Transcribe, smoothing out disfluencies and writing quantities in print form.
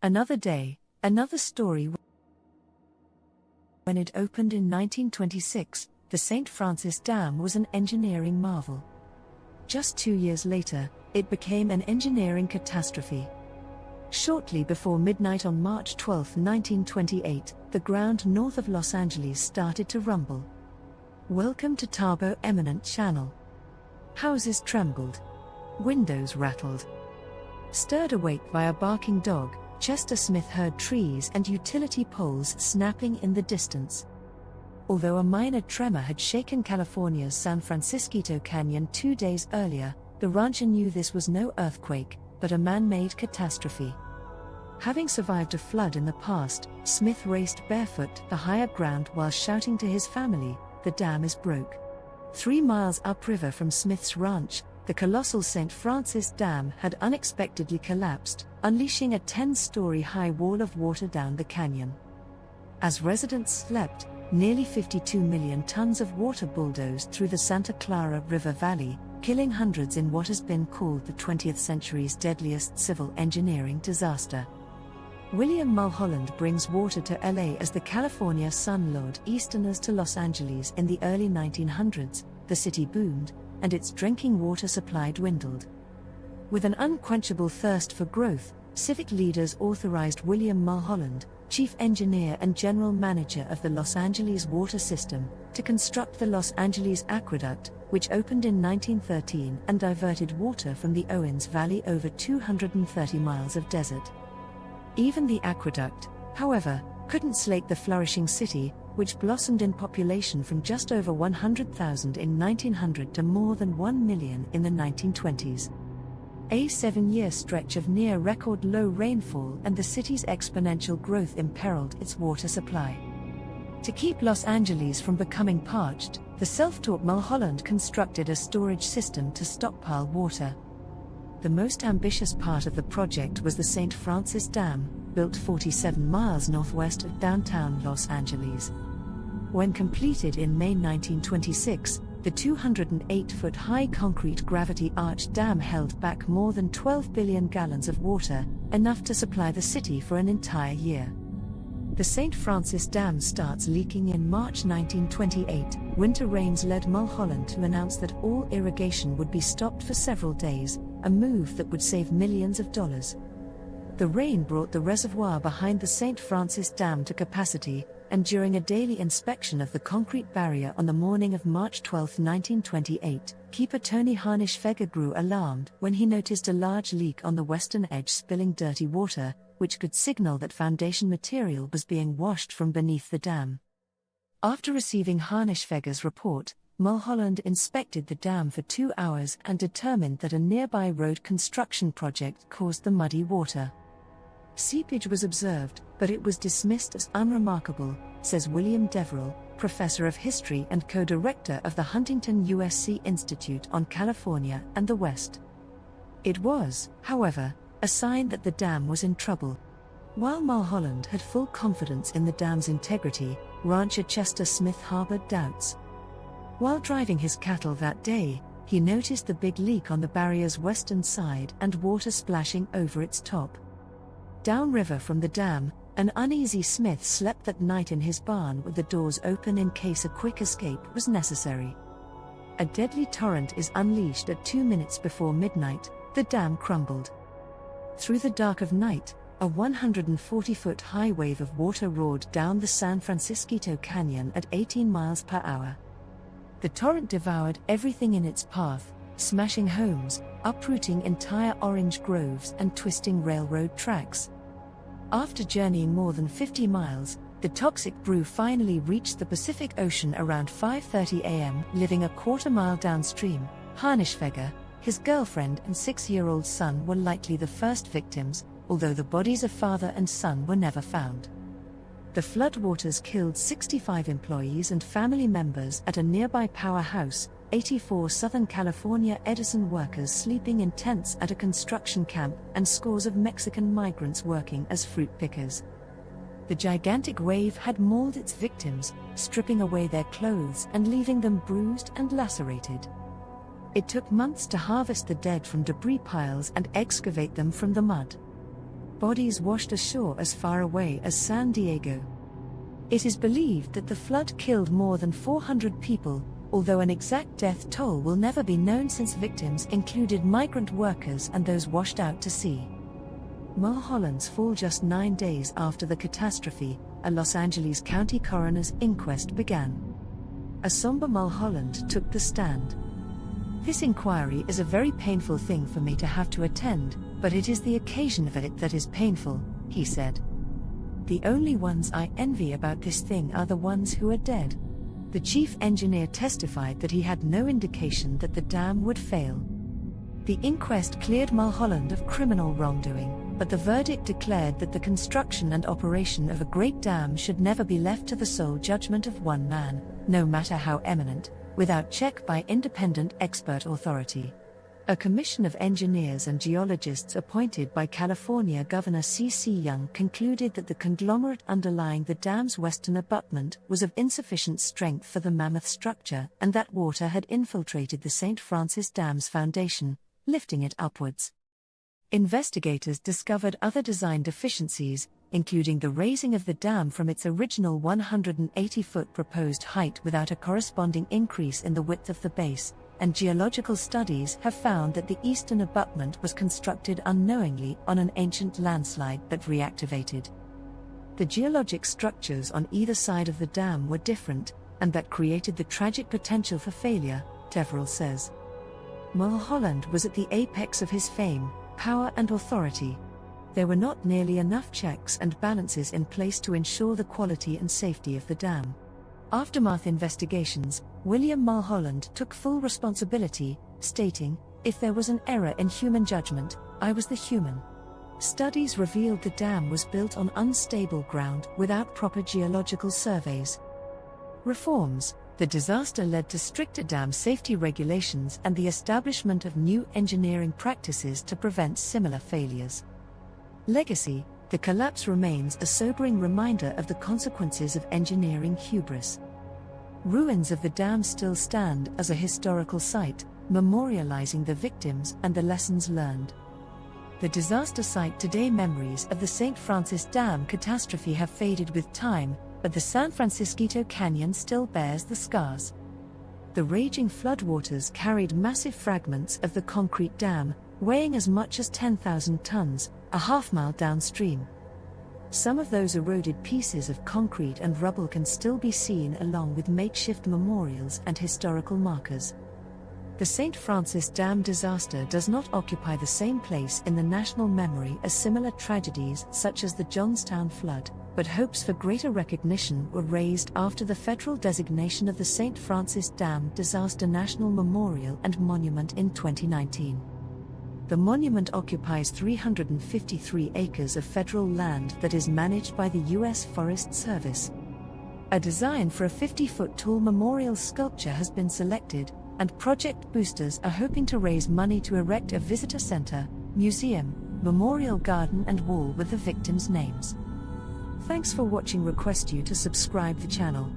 Another day, another story. When it opened in 1926, the St. Francis Dam was an engineering marvel. Just 2 years later, it became an engineering catastrophe. Shortly before midnight on March 12, 1928, the ground north of Los Angeles started to rumble. Welcome to Tabo Eminent Channel. Houses trembled. Windows rattled. Stirred awake by a barking dog, Chester Smith heard trees and utility poles snapping in the distance. Although a minor tremor had shaken California's San Francisco Canyon 2 days earlier, the rancher knew this was no earthquake, but a man-made catastrophe. Having survived a flood in the past, Smith raced barefoot the higher ground while shouting to his family, "The dam is broke." 3 miles upriver from Smith's ranch, the colossal St. Francis Dam had unexpectedly collapsed, unleashing a 10-story high wall of water down the canyon. As residents slept, nearly 52 million tons of water bulldozed through the Santa Clara River Valley, killing hundreds in what has been called the 20th century's deadliest civil engineering disaster. William Mulholland brings water to LA as the California Sun lured Easterners to Los Angeles in the early 1900s. The city boomed, and its drinking water supply dwindled. With an unquenchable thirst for growth, civic leaders authorized William Mulholland, chief engineer and general manager of the Los Angeles water system, to construct the Los Angeles Aqueduct, which opened in 1913 and diverted water from the Owens Valley over 230 miles of desert. Even the aqueduct, however, couldn't slake the flourishing city, which blossomed in population from just over 100,000 in 1900 to more than 1 million in the 1920s. A 7-year stretch of near-record low rainfall and the city's exponential growth imperiled its water supply. To keep Los Angeles from becoming parched, the self-taught Mulholland constructed a storage system to stockpile water. The most ambitious part of the project was the St. Francis Dam, built 47 miles northwest of downtown Los Angeles. When completed in May 1926, the 208-foot-high concrete gravity-arch dam held back more than 12 billion gallons of water, enough to supply the city for an entire year. The St. Francis Dam starts leaking in March 1928. Winter rains led Mulholland to announce that all irrigation would be stopped for several days, a move that would save millions of dollars. The rain brought the reservoir behind the St. Francis Dam to capacity, and during a daily inspection of the concrete barrier on the morning of March 12, 1928, keeper Tony Harnisch-Feger grew alarmed when he noticed a large leak on the western edge spilling dirty water, which could signal that foundation material was being washed from beneath the dam. After receiving Harnisch-Feger's report, Mulholland inspected the dam for 2 hours and determined that a nearby road construction project caused the muddy water. Seepage was observed, but it was dismissed as unremarkable, says William Deverell, professor of history and co-director of the Huntington USC Institute on California and the West. It was, however, a sign that the dam was in trouble. While Mulholland had full confidence in the dam's integrity, rancher Chester Smith harbored doubts. While driving his cattle that day, he noticed the big leak on the barrier's western side and water splashing over its top. Downriver from the dam, an uneasy Smith slept that night in his barn with the doors open in case a quick escape was necessary. A deadly torrent is unleashed at 2 minutes before midnight. The dam crumbled. Through the dark of night, a 140-foot-high wave of water roared down the San Francisco Canyon at 18 miles per hour. The torrent devoured everything in its path, smashing homes, uprooting entire orange groves and twisting railroad tracks. After journeying more than 50 miles, the toxic brew finally reached the Pacific Ocean around 5:30 a.m. Living a quarter-mile downstream, Harnisch-Feger, his girlfriend and 6-year-old son were likely the first victims, although the bodies of father and son were never found. The floodwaters killed 65 employees and family members at a nearby powerhouse, 84 Southern California Edison workers sleeping in tents at a construction camp, and scores of Mexican migrants working as fruit pickers. The gigantic wave had mauled its victims, stripping away their clothes and leaving them bruised and lacerated. It took months to harvest the dead from debris piles and excavate them from the mud. Bodies washed ashore as far away as San Diego. It is believed that the flood killed more than 400 people, although an exact death toll will never be known since victims included migrant workers and those washed out to sea. Mulholland's fall just 9 days after the catastrophe, a Los Angeles County coroner's inquest began. A somber Mulholland took the stand. "This inquiry is a very painful thing for me to have to attend, but it is the occasion of it that is painful," he said. "The only ones I envy about this thing are the ones who are dead." The chief engineer testified that he had no indication that the dam would fail. The inquest cleared Mulholland of criminal wrongdoing, but the verdict declared that the construction and operation of a great dam should never be left to the sole judgment of one man, no matter how eminent, without check by independent expert authority. A commission of engineers and geologists appointed by California Governor C.C. Young concluded that the conglomerate underlying the dam's western abutment was of insufficient strength for the mammoth structure and that water had infiltrated the St. Francis Dam's foundation, lifting it upwards. Investigators discovered other design deficiencies, including the raising of the dam from its original 180-foot proposed height without a corresponding increase in the width of the base, and geological studies have found that the eastern abutment was constructed unknowingly on an ancient landslide that reactivated. The geologic structures on either side of the dam were different, and that created the tragic potential for failure, Teverell says. Mulholland was at the apex of his fame, power and authority. There were not nearly enough checks and balances in place to ensure the quality and safety of the dam. Aftermath investigations, William Mulholland took full responsibility, stating, "If there was an error in human judgment, I was the human." Studies revealed the dam was built on unstable ground without proper geological surveys. Reforms. The disaster led to stricter dam safety regulations and the establishment of new engineering practices to prevent similar failures. Legacy. The collapse remains a sobering reminder of the consequences of engineering hubris. Ruins of the dam still stand as a historical site, memorializing the victims and the lessons learned. The disaster site today. Memories of the St. Francis Dam catastrophe have faded with time, but the San Francisco Canyon still bears the scars. The raging floodwaters carried massive fragments of the concrete dam, weighing as much as 10,000 tons, a half-mile downstream. Some of those eroded pieces of concrete and rubble can still be seen along with makeshift memorials and historical markers. The St. Francis Dam disaster does not occupy the same place in the national memory as similar tragedies such as the Johnstown flood, but hopes for greater recognition were raised after the federal designation of the St. Francis Dam Disaster National Memorial and Monument in 2019. The monument occupies 353 acres of federal land that is managed by the U.S. Forest Service. A design for a 50-foot tall memorial sculpture has been selected, and project boosters are hoping to raise money to erect a visitor center, museum, memorial garden and wall with the victims' names. Thanks for watching. Request you to subscribe the channel.